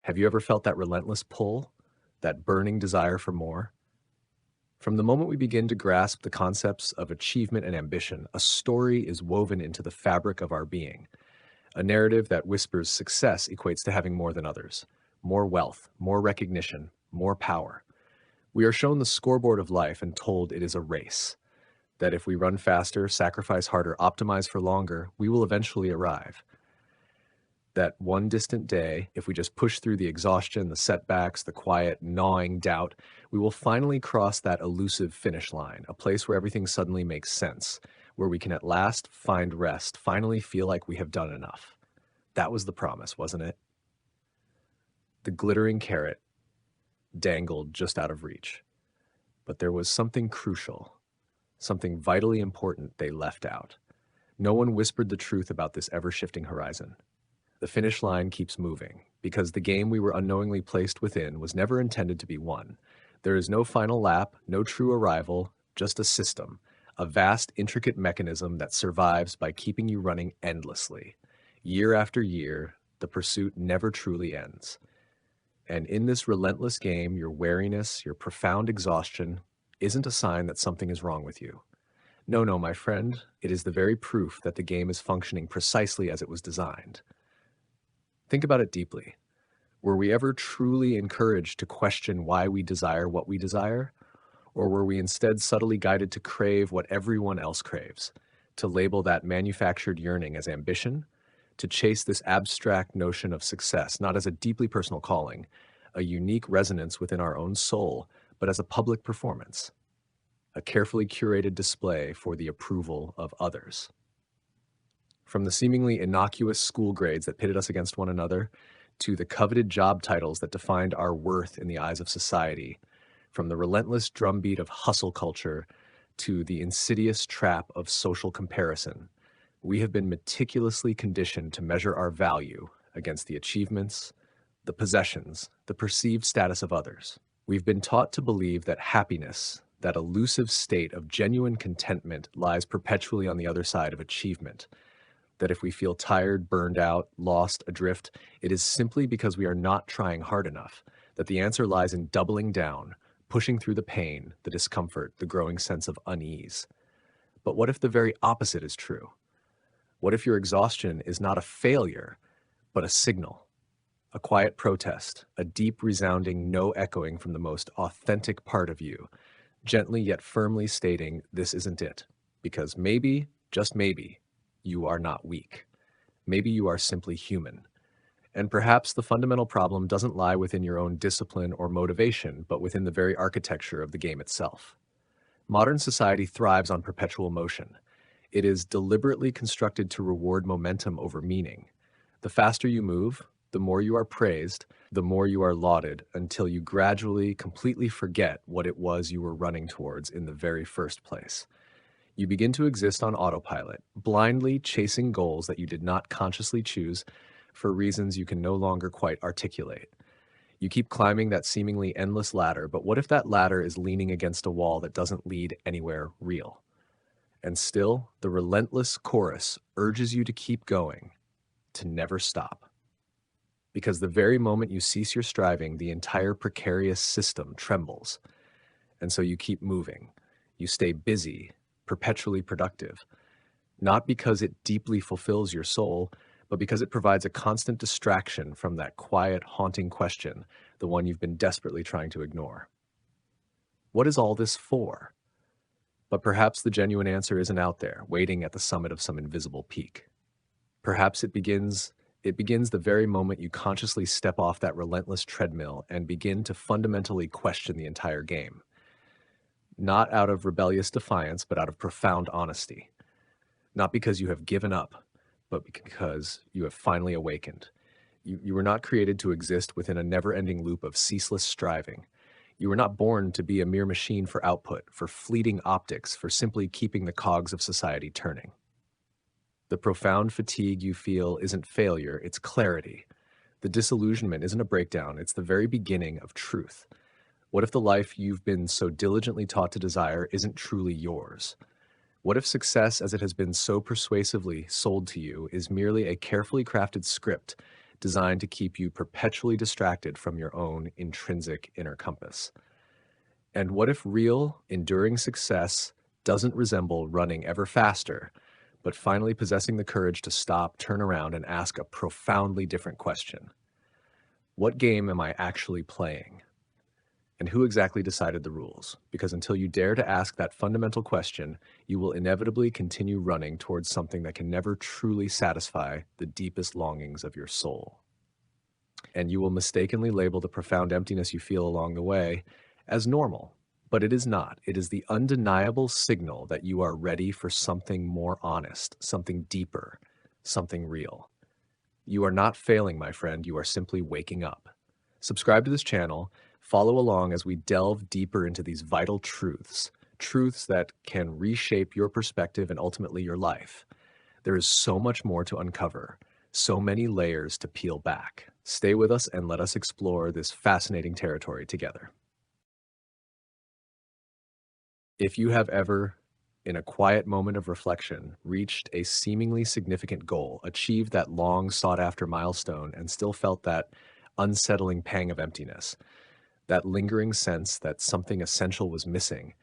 Have you ever felt that relentless pull, that burning desire for more? From the moment we begin to grasp the concepts of achievement and ambition, a story is woven into the fabric of our being, a narrative that whispers success equates to having more than others, more wealth, more recognition, more power. We are shown the scoreboard of life and told it is a race, that if we run faster, sacrifice harder, optimize for longer, we will eventually arrive. That one distant day, if we just push through the exhaustion, the setbacks, the quiet, gnawing doubt, we will finally cross that elusive finish line, a place where everything suddenly makes sense, where we can at last find rest, finally feel like we have done enough. That was the promise, wasn't it? The glittering carrot dangled just out of reach. But there was something crucial, something vitally important they left out. No one whispered the truth about this ever-shifting horizon. The finish line keeps moving, because the game we were unknowingly placed within was never intended to be won. There is no final lap, no true arrival, just a system, a vast, intricate mechanism that survives by keeping you running endlessly. Year after year, the pursuit never truly ends. And in this relentless game, your weariness, your profound exhaustion, isn't a sign that something is wrong with you. No, no, my friend, it is the very proof that the game is functioning precisely as it was designed. Think about it deeply. Were we ever truly encouraged to question why we desire what we desire? Or were we instead subtly guided to crave what everyone else craves, to label that manufactured yearning as ambition, to chase this abstract notion of success, not as a deeply personal calling, a unique resonance within our own soul, but as a public performance, a carefully curated display for the approval of others? From the seemingly innocuous school grades that pitted us against one another, to the coveted job titles that defined our worth in the eyes of society, from the relentless drumbeat of hustle culture to the insidious trap of social comparison, we have been meticulously conditioned to measure our value against the achievements, the possessions, the perceived status of others. We've been taught to believe that happiness, that elusive state of genuine contentment, lies perpetually on the other side of achievement. That if we feel tired, burned out, lost, adrift, it is simply because we are not trying hard enough, that the answer lies in doubling down, pushing through the pain, the discomfort, the growing sense of unease. But what if the very opposite is true? What if your exhaustion is not a failure, but a signal, a quiet protest, a deep, resounding no echoing from the most authentic part of you, gently yet firmly stating this isn't it, because maybe, just maybe, you are not weak. Maybe you are simply human. And perhaps the fundamental problem doesn't lie within your own discipline or motivation, but within the very architecture of the game itself. Modern society thrives on perpetual motion. It is deliberately constructed to reward momentum over meaning. The faster you move, the more you are praised, the more you are lauded, until you gradually, completely forget what it was you were running towards in the very first place. You begin to exist on autopilot, blindly chasing goals that you did not consciously choose for reasons you can no longer quite articulate. You keep climbing that seemingly endless ladder, but what if that ladder is leaning against a wall that doesn't lead anywhere real? And still, the relentless chorus urges you to keep going, to never stop. Because the very moment you cease your striving, the entire precarious system trembles. And so you keep moving. You stay busy, perpetually productive, not because it deeply fulfills your soul, but because it provides a constant distraction from that quiet, haunting question, the one you've been desperately trying to ignore. What is all this for? But perhaps the genuine answer isn't out there, waiting at the summit of some invisible peak. Perhaps it begins the very moment you consciously step off that relentless treadmill and begin to fundamentally question the entire game. Not out of rebellious defiance, but out of profound honesty. Not because you have given up, but because you have finally awakened. You were not created to exist within a never-ending loop of ceaseless striving. You were not born to be a mere machine for output, for fleeting optics, for simply keeping the cogs of society turning. The profound fatigue you feel isn't failure, it's clarity. The disillusionment isn't a breakdown, it's the very beginning of truth. What if the life you've been so diligently taught to desire isn't truly yours? What if success, as it has been so persuasively sold to you, is merely a carefully crafted script designed to keep you perpetually distracted from your own intrinsic inner compass. And what if real, enduring success doesn't resemble running ever faster, but finally possessing the courage to stop, turn around, and ask a profoundly different question? What game am I actually playing? And who exactly decided the rules? Because until you dare to ask that fundamental question, you will inevitably continue running towards something that can never truly satisfy the deepest longings of your soul. And you will mistakenly label the profound emptiness you feel along the way as normal. But it is not. It is the undeniable signal that you are ready for something more honest, something deeper, something real. You are not failing, my friend. You are simply waking up. Subscribe to this channel. Follow along as we delve deeper into these vital truths, truths that can reshape your perspective and ultimately your life. There is so much more to uncover, so many layers to peel back. Stay with us and let us explore this fascinating territory together. If you have ever, in a quiet moment of reflection, reached a seemingly significant goal, achieved that long sought-after milestone, and still felt that unsettling pang of emptiness, that lingering sense that something essential was missing,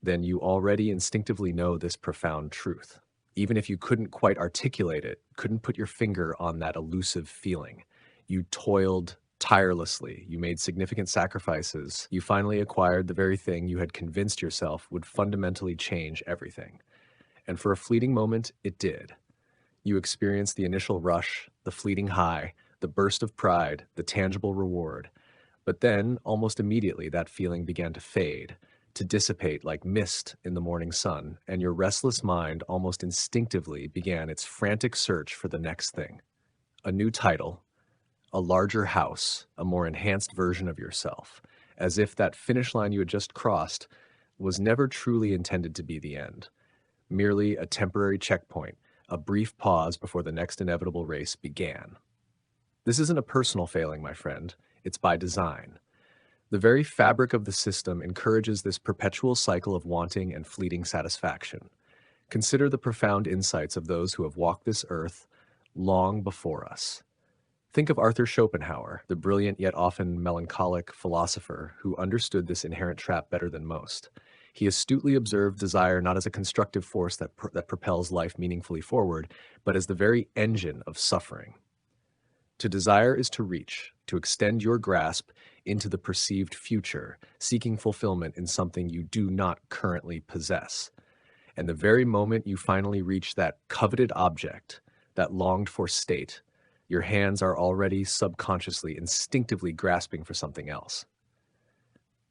then you already instinctively know this profound truth. Even if you couldn't quite articulate it, couldn't put your finger on that elusive feeling, you toiled tirelessly, you made significant sacrifices, you finally acquired the very thing you had convinced yourself would fundamentally change everything. And for a fleeting moment, it did. You experienced the initial rush, the fleeting high, the burst of pride, the tangible reward. But then, almost immediately, that feeling began to fade, to dissipate like mist in the morning sun, and your restless mind almost instinctively began its frantic search for the next thing. A new title, a larger house, a more enhanced version of yourself, as if that finish line you had just crossed was never truly intended to be the end, merely a temporary checkpoint, a brief pause before the next inevitable race began. This isn't a personal failing, my friend. It's by design. The very fabric of the system encourages this perpetual cycle of wanting and fleeting satisfaction. Consider the profound insights of those who have walked this earth long before us. Think of Arthur Schopenhauer, the brilliant yet often melancholic philosopher who understood this inherent trap better than most. He astutely observed desire not as a constructive force that propels life meaningfully forward, but as the very engine of suffering. To desire is to reach, to extend your grasp into the perceived future, seeking fulfillment in something you do not currently possess. And the very moment you finally reach that coveted object, that longed-for state, your hands are already subconsciously, instinctively grasping for something else.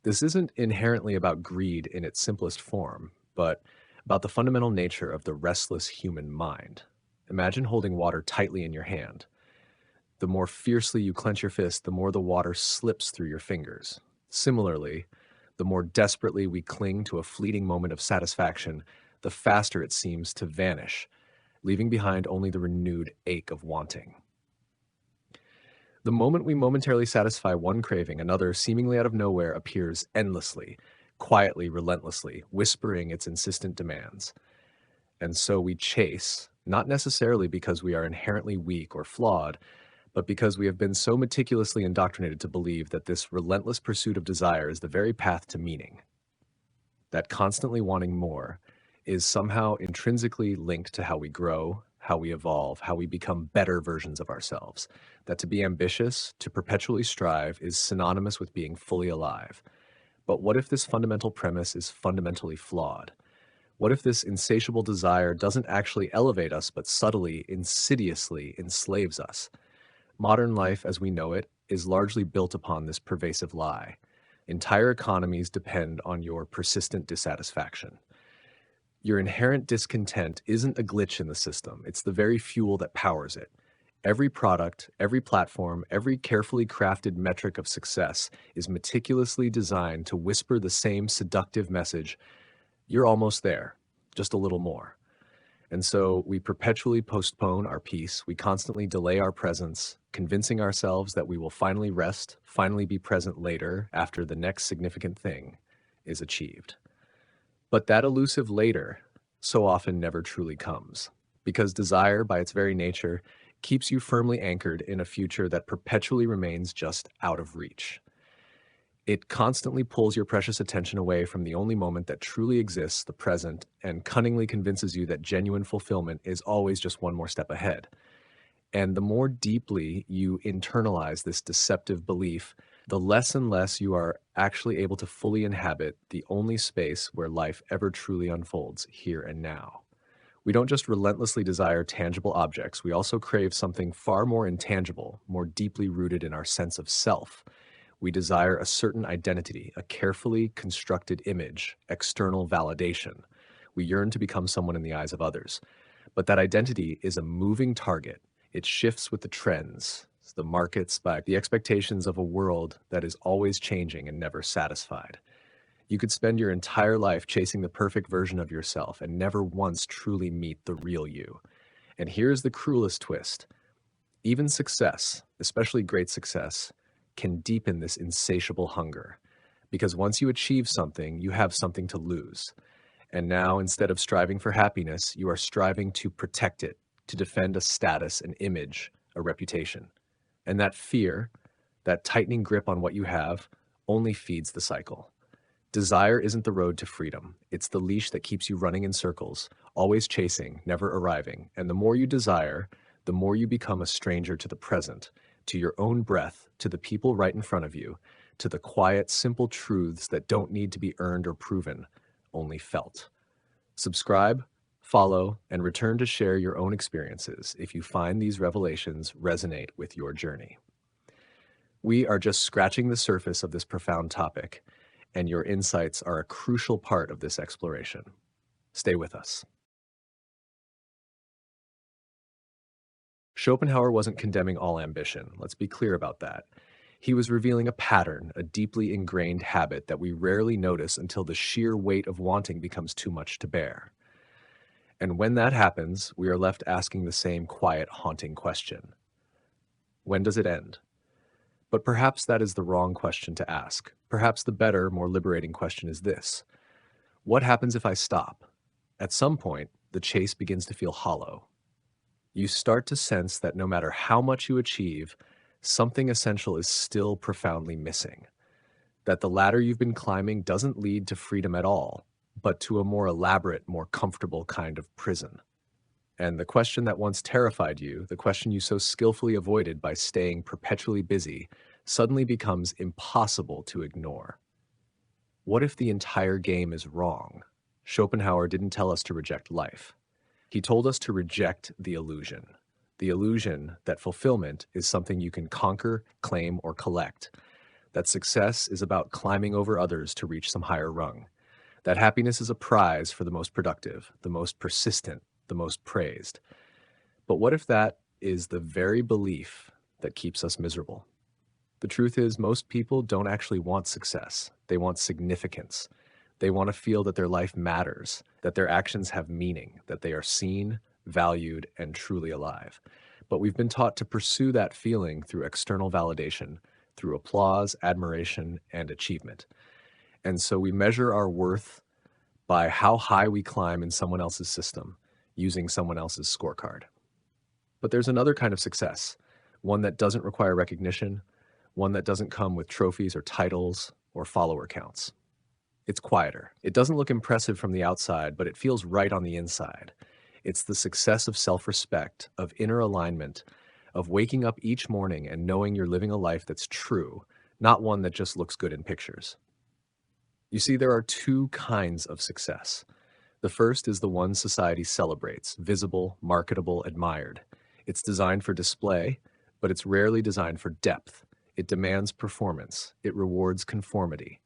This isn't inherently about greed in its simplest form, but about the fundamental nature of the restless human mind. Imagine holding water tightly in your hand. The more fiercely you clench your fist, the more the water slips through your fingers. Similarly, the more desperately we cling to a fleeting moment of satisfaction, the faster it seems to vanish, leaving behind only the renewed ache of wanting. The moment we momentarily satisfy one craving, another, seemingly out of nowhere, appears endlessly, quietly, relentlessly, whispering its insistent demands. And so we chase, not necessarily because we are inherently weak or flawed, but because we have been so meticulously indoctrinated to believe that this relentless pursuit of desire is the very path to meaning. That constantly wanting more is somehow intrinsically linked to how we grow, how we evolve, how we become better versions of ourselves. That to be ambitious, to perpetually strive, is synonymous with being fully alive. But what if this fundamental premise is fundamentally flawed? What if this insatiable desire doesn't actually elevate us, but subtly, insidiously enslaves us? Modern life, as we know it, is largely built upon this pervasive lie. Entire economies depend on your persistent dissatisfaction. Your inherent discontent isn't a glitch in the system. It's the very fuel that powers it. Every product, every platform, every carefully crafted metric of success is meticulously designed to whisper the same seductive message: you're almost there, just a little more. And so we perpetually postpone our peace. We constantly delay our presence, convincing ourselves that we will finally rest, finally be present later after the next significant thing is achieved. But that elusive later so often never truly comes, because desire, by its very nature, keeps you firmly anchored in a future that perpetually remains just out of reach. It constantly pulls your precious attention away from the only moment that truly exists, the present, and cunningly convinces you that genuine fulfillment is always just one more step ahead. And the more deeply you internalize this deceptive belief, the less and less you are actually able to fully inhabit the only space where life ever truly unfolds, here and now. We don't just relentlessly desire tangible objects, we also crave something far more intangible, more deeply rooted in our sense of self. We desire a certain identity, a carefully constructed image, external validation. We yearn to become someone in the eyes of others. But that identity is a moving target. It shifts with the trends, the markets, by the expectations of a world that is always changing and never satisfied. You could spend your entire life chasing the perfect version of yourself and never once truly meet the real you. And here's the cruelest twist. Even success, especially great success, can deepen this insatiable hunger. Because once you achieve something, you have something to lose. And now, instead of striving for happiness, you are striving to protect it, to defend a status, an image, a reputation. And that fear, that tightening grip on what you have, only feeds the cycle. Desire isn't the road to freedom. It's the leash that keeps you running in circles, always chasing, never arriving. And the more you desire, the more you become a stranger to the present, to your own breath, to the people right in front of you, to the quiet, simple truths that don't need to be earned or proven, only felt. Subscribe, follow, and return to share your own experiences if you find these revelations resonate with your journey. We are just scratching the surface of this profound topic, and your insights are a crucial part of this exploration. Stay with us. Schopenhauer wasn't condemning all ambition. Let's be clear about that. He was revealing a pattern, a deeply ingrained habit that we rarely notice until the sheer weight of wanting becomes too much to bear. And when that happens, we are left asking the same quiet, haunting question. When does it end? But perhaps that is the wrong question to ask. Perhaps the better, more liberating question is this. What happens if I stop? At some point, the chase begins to feel hollow. You start to sense that no matter how much you achieve, something essential is still profoundly missing. That the ladder you've been climbing doesn't lead to freedom at all, but to a more elaborate, more comfortable kind of prison. And the question that once terrified you, the question you so skillfully avoided by staying perpetually busy, suddenly becomes impossible to ignore. What if the entire game is wrong? Schopenhauer didn't tell us to reject life. He told us to reject the illusion that fulfillment is something you can conquer, claim, or collect, that success is about climbing over others to reach some higher rung, that happiness is a prize for the most productive, the most persistent, the most praised. But what if that is the very belief that keeps us miserable? The truth is, most people don't actually want success. They want significance. They want to feel that their life matters, that their actions have meaning, that they are seen, valued, and truly alive. But we've been taught to pursue that feeling through external validation, through applause, admiration, and achievement. And so we measure our worth by how high we climb in someone else's system, using someone else's scorecard. But there's another kind of success, one that doesn't require recognition, one that doesn't come with trophies or titles or follower counts. It's quieter. It doesn't look impressive from the outside, but it feels right on the inside. It's the success of self-respect, of inner alignment, of waking up each morning and knowing you're living a life that's true, not one that just looks good in pictures. You see, there are two kinds of success. The first is the one society celebrates, visible, marketable, admired. It's designed for display, but it's rarely designed for depth. It demands performance. It rewards conformity.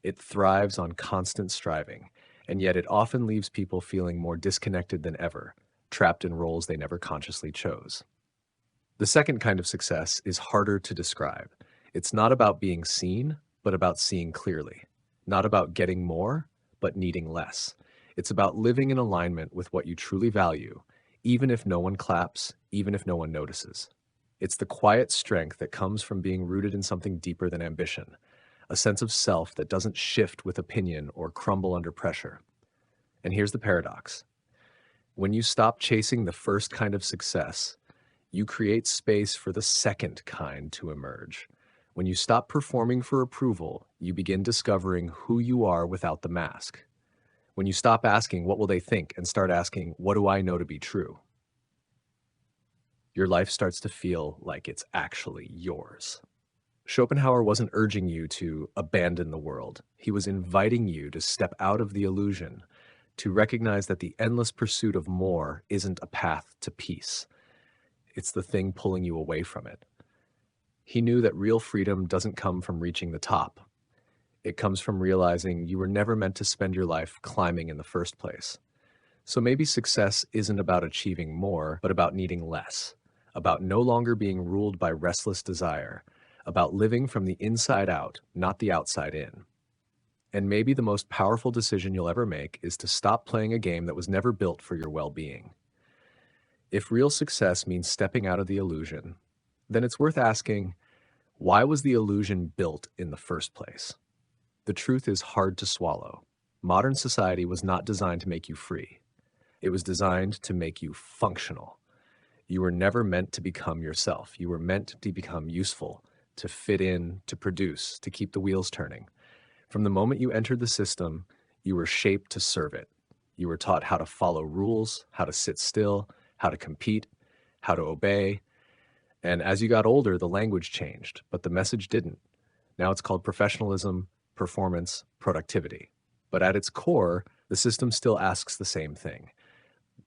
It thrives on constant striving, and yet it often leaves people feeling more disconnected than ever, trapped in roles they never consciously chose. The second kind of success is harder to describe. It's not about being seen, but about seeing clearly. Not about getting more, but needing less. It's about living in alignment with what you truly value, even if no one claps, even if no one notices. It's the quiet strength that comes from being rooted in something deeper than ambition, a sense of self that doesn't shift with opinion or crumble under pressure. And here's the paradox. When you stop chasing the first kind of success, You create space for the second kind to emerge. When you stop performing for approval, you begin discovering who you are without the mask. When you stop asking, what will they think, and start asking, what do I know to be true? Your life starts to feel like it's actually yours. Schopenhauer wasn't urging you to abandon the world. He was inviting you to step out of the illusion, to recognize that the endless pursuit of more isn't a path to peace. It's the thing pulling you away from it. He knew that real freedom doesn't come from reaching the top. It comes from realizing you were never meant to spend your life climbing in the first place. So maybe success isn't about achieving more, but about needing less, about no longer being ruled by restless desire, about living from the inside out, not the outside in. And maybe the most powerful decision you'll ever make is to stop playing a game that was never built for your well-being. If real success means stepping out of the illusion, then it's worth asking, why was the illusion built in the first place? The truth is hard to swallow. Modern society was not designed to make you free. It was designed to make you functional. You were never meant to become yourself. You were meant to become useful, to fit in, to produce, to keep the wheels turning. From the moment you entered the system, you were shaped to serve it. You were taught how to follow rules, how to sit still, how to compete, how to obey. And as you got older, the language changed, but the message didn't. Now it's called professionalism, performance, productivity. But at its core, the system still asks the same thing.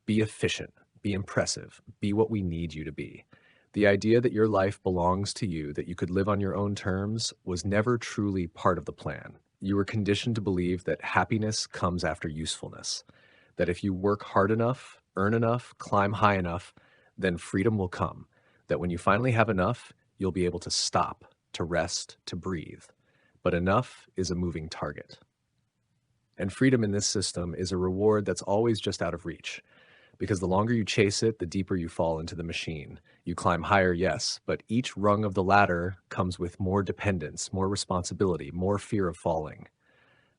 Be efficient, be impressive, be what we need you to be. The idea that your life belongs to you, that you could live on your own terms, was never truly part of the plan. You were conditioned to believe that happiness comes after usefulness, that if you work hard enough, earn enough, climb high enough, then freedom will come, that when you finally have enough, you'll be able to stop, to rest, to breathe. But enough is a moving target. And freedom in this system is a reward that's always just out of reach, because the longer you chase it, the deeper you fall into the machine. You climb higher, yes, but each rung of the ladder comes with more dependence, more responsibility, more fear of falling.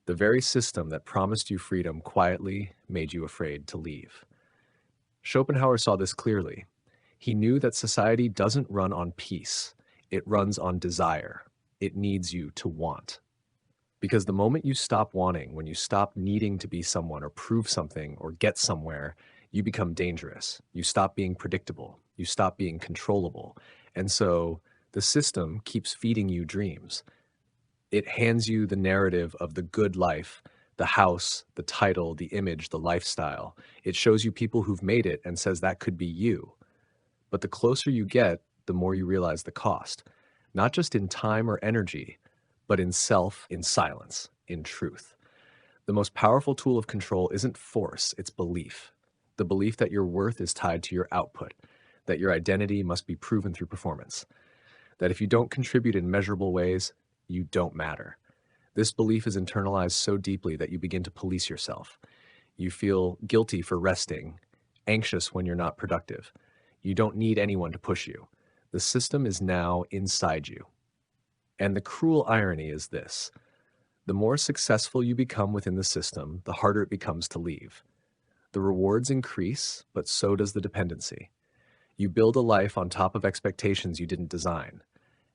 The very system that promised you freedom quietly made you afraid to leave. Schopenhauer saw this clearly. He knew that society doesn't run on peace. It runs on desire. It needs you to want. Because the moment you stop wanting, when you stop needing to be someone or prove something or get somewhere, you become dangerous. You stop being predictable. You stop being controllable. And so the system keeps feeding you dreams. It hands you the narrative of the good life, the house, the title, the image, the lifestyle. It shows you people who've made it and says that could be you. But the closer you get, the more you realize the cost, not just in time or energy, but in self, in silence, in truth. The most powerful tool of control isn't force, it's belief. The belief that your worth is tied to your output, that your identity must be proven through performance, that if you don't contribute in measurable ways, you don't matter. This belief is internalized so deeply that you begin to police yourself. You feel guilty for resting, anxious when you're not productive. You don't need anyone to push you. The system is now inside you. And the cruel irony is this: the more successful you become within the system, the harder it becomes to leave. The rewards increase, but so does the dependency. You build a life on top of expectations you didn't design,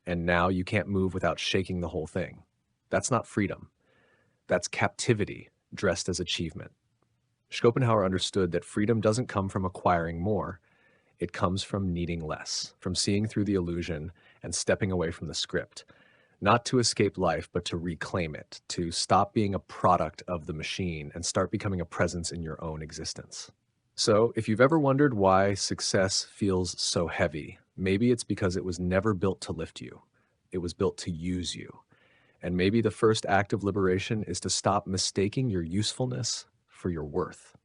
and now you can't move without shaking the whole thing. That's not freedom. That's captivity dressed as achievement. Schopenhauer understood that freedom doesn't come from acquiring more. It comes from needing less, from seeing through the illusion and stepping away from the script. Not to escape life, but to reclaim it, to stop being a product of the machine and start becoming a presence in your own existence. So, if you've ever wondered why success feels so heavy, maybe it's because it was never built to lift you. It was built to use you. And maybe the first act of liberation is to stop mistaking your usefulness for your worth.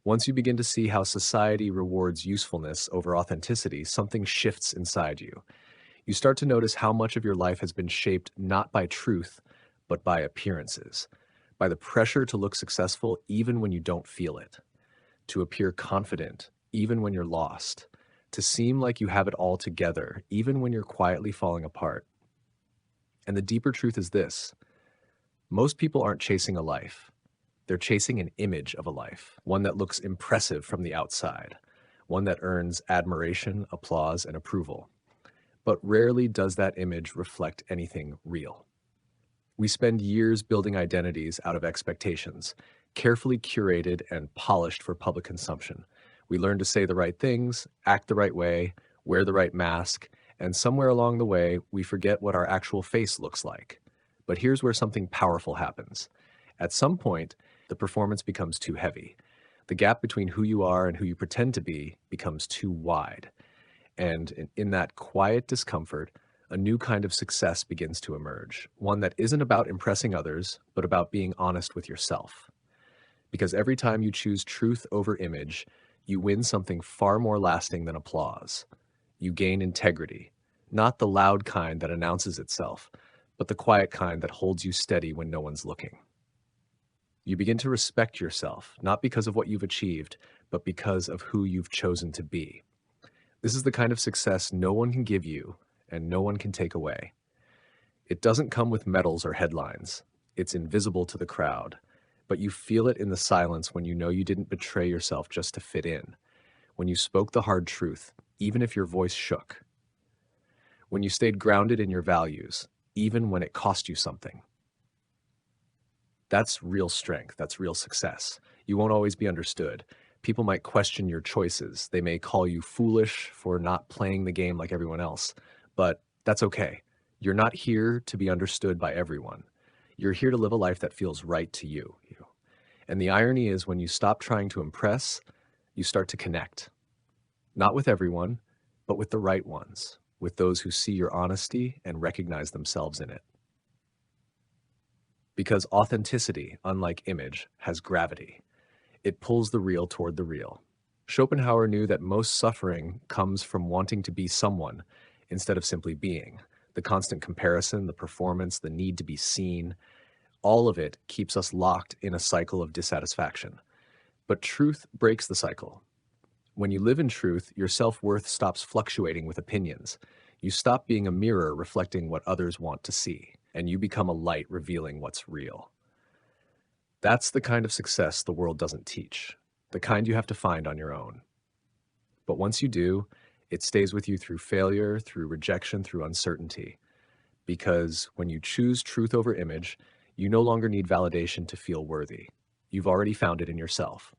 Once you begin to see how society rewards usefulness over authenticity, something shifts inside you. You start to notice how much of your life has been shaped not by truth, but by appearances, by the pressure to look successful even when you don't feel it, to appear confident even when you're lost, to seem like you have it all together even when you're quietly falling apart. And the deeper truth is this: most people aren't chasing a life. They're chasing an image of a life, one that looks impressive from the outside, one that earns admiration, applause, and approval. But rarely does that image reflect anything real. We spend years building identities out of expectations, carefully curated and polished for public consumption. We learn to say the right things, act the right way, wear the right mask, and somewhere along the way, we forget what our actual face looks like. But here's where something powerful happens. At some point, the performance becomes too heavy. The gap between who you are and who you pretend to be becomes too wide. And in that quiet discomfort, a new kind of success begins to emerge, one that isn't about impressing others, but about being honest with yourself. Because every time you choose truth over image, you win something far more lasting than applause. You gain integrity, not the loud kind that announces itself, but the quiet kind that holds you steady when no one's looking. You begin to respect yourself, not because of what you've achieved, but because of who you've chosen to be. This is the kind of success no one can give you and no one can take away. It doesn't come with medals or headlines. It's invisible to the crowd, but you feel it in the silence when you know you didn't betray yourself just to fit in, when you spoke the hard truth, even if your voice shook, when you stayed grounded in your values, even when it cost you something. That's real strength. That's real success. You won't always be understood. People might question your choices. They may call you foolish for not playing the game like everyone else, but that's okay. You're not here to be understood by everyone. You're here to live a life that feels right to you. And the irony is when you stop trying to impress, you start to connect. Not with everyone, but with the right ones, with those who see your honesty and recognize themselves in it. Because authenticity, unlike image, has gravity. It pulls the real toward the real. Schopenhauer knew that most suffering comes from wanting to be someone instead of simply being. The constant comparison, the performance, the need to be seen, all of it keeps us locked in a cycle of dissatisfaction. But truth breaks the cycle. When you live in truth, your self-worth stops fluctuating with opinions. You stop being a mirror reflecting what others want to see, and you become a light revealing what's real. That's the kind of success the world doesn't teach, the kind you have to find on your own. But once you do, it stays with you through failure, through rejection, through uncertainty. Because when you choose truth over image, you no longer need validation to feel worthy. You've already found it in yourself.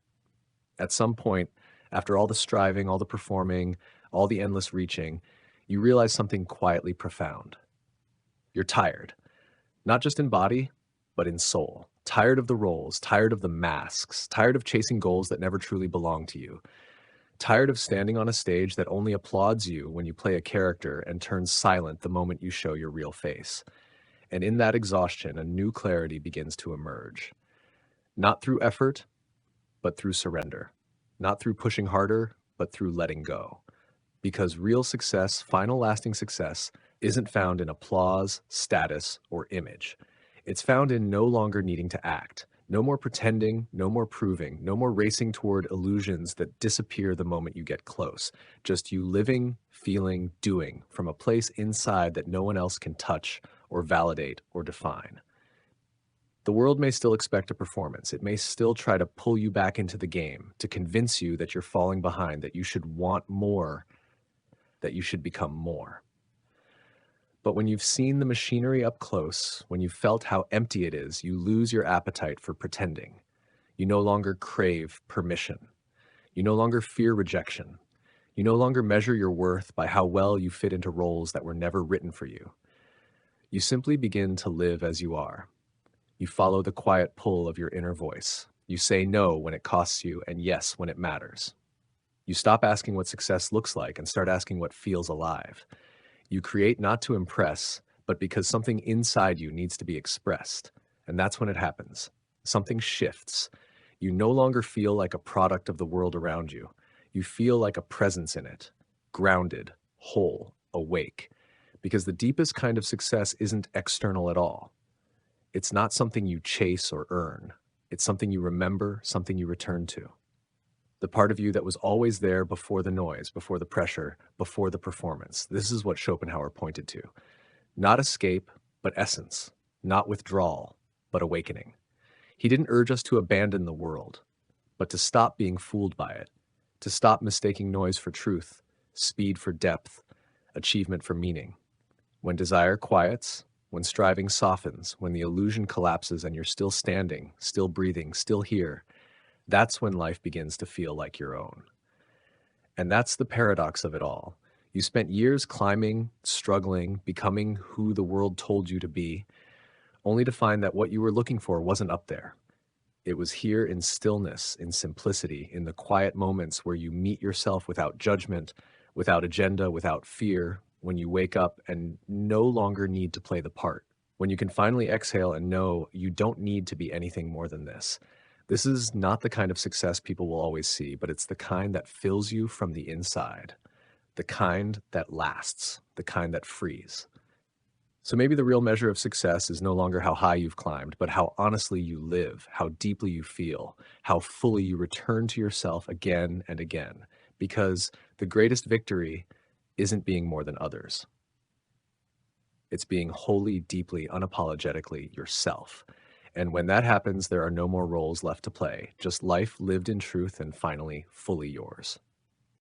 At some point, after all the striving, all the performing, all the endless reaching, you realize something quietly profound. You're tired, not just in body, but in soul. Tired of the roles, tired of the masks, tired of chasing goals that never truly belong to you. Tired of standing on a stage that only applauds you when you play a character and turns silent the moment you show your real face. And in that exhaustion, a new clarity begins to emerge. Not through effort, but through surrender. Not through pushing harder, but through letting go. Because real success, final lasting success, isn't found in applause, status, or image. It's found in no longer needing to act. No more pretending, no more proving, no more racing toward illusions that disappear the moment you get close. Just you living, feeling, doing from a place inside that no one else can touch or validate or define. The world may still expect a performance. It may still try to pull you back into the game, to convince you that you're falling behind, that you should want more, that you should become more. But when you've seen the machinery up close, when you've felt how empty it is, you lose your appetite for pretending. You no longer crave permission. You no longer fear rejection. You no longer measure your worth by how well you fit into roles that were never written for you. You simply begin to live as you are. You follow the quiet pull of your inner voice. You say no when it costs you and yes when it matters. You stop asking what success looks like and start asking what feels alive. You create not to impress, but because something inside you needs to be expressed. And that's when it happens. Something shifts. You no longer feel like a product of the world around you. You feel like a presence in it, grounded, whole, awake. Because the deepest kind of success isn't external at all. It's not something you chase or earn. It's something you remember, something you return to. The part of you that was always there before the noise, before the pressure, before the performance. This is what Schopenhauer pointed to. Not escape, but essence. Not withdrawal, but awakening. He didn't urge us to abandon the world, but to stop being fooled by it, to stop mistaking noise for truth, speed for depth, achievement for meaning. When desire quiets, when striving softens, when the illusion collapses and you're still standing, still breathing, still here, that's when life begins to feel like your own. And that's the paradox of it all. You spent years climbing, struggling, becoming who the world told you to be, only to find that what you were looking for wasn't up there. It was here in stillness, in simplicity, in the quiet moments where you meet yourself without judgment, without agenda, without fear, when you wake up and no longer need to play the part, when you can finally exhale and know you don't need to be anything more than this. This is not the kind of success people will always see, but it's the kind that fills you from the inside, the kind that lasts, the kind that frees. So maybe the real measure of success is no longer how high you've climbed, but how honestly you live, how deeply you feel, how fully you return to yourself again and again. Because the greatest victory isn't being more than others. It's being wholly, deeply, unapologetically yourself. And when that happens, there are no more roles left to play, just life lived in truth and finally fully yours.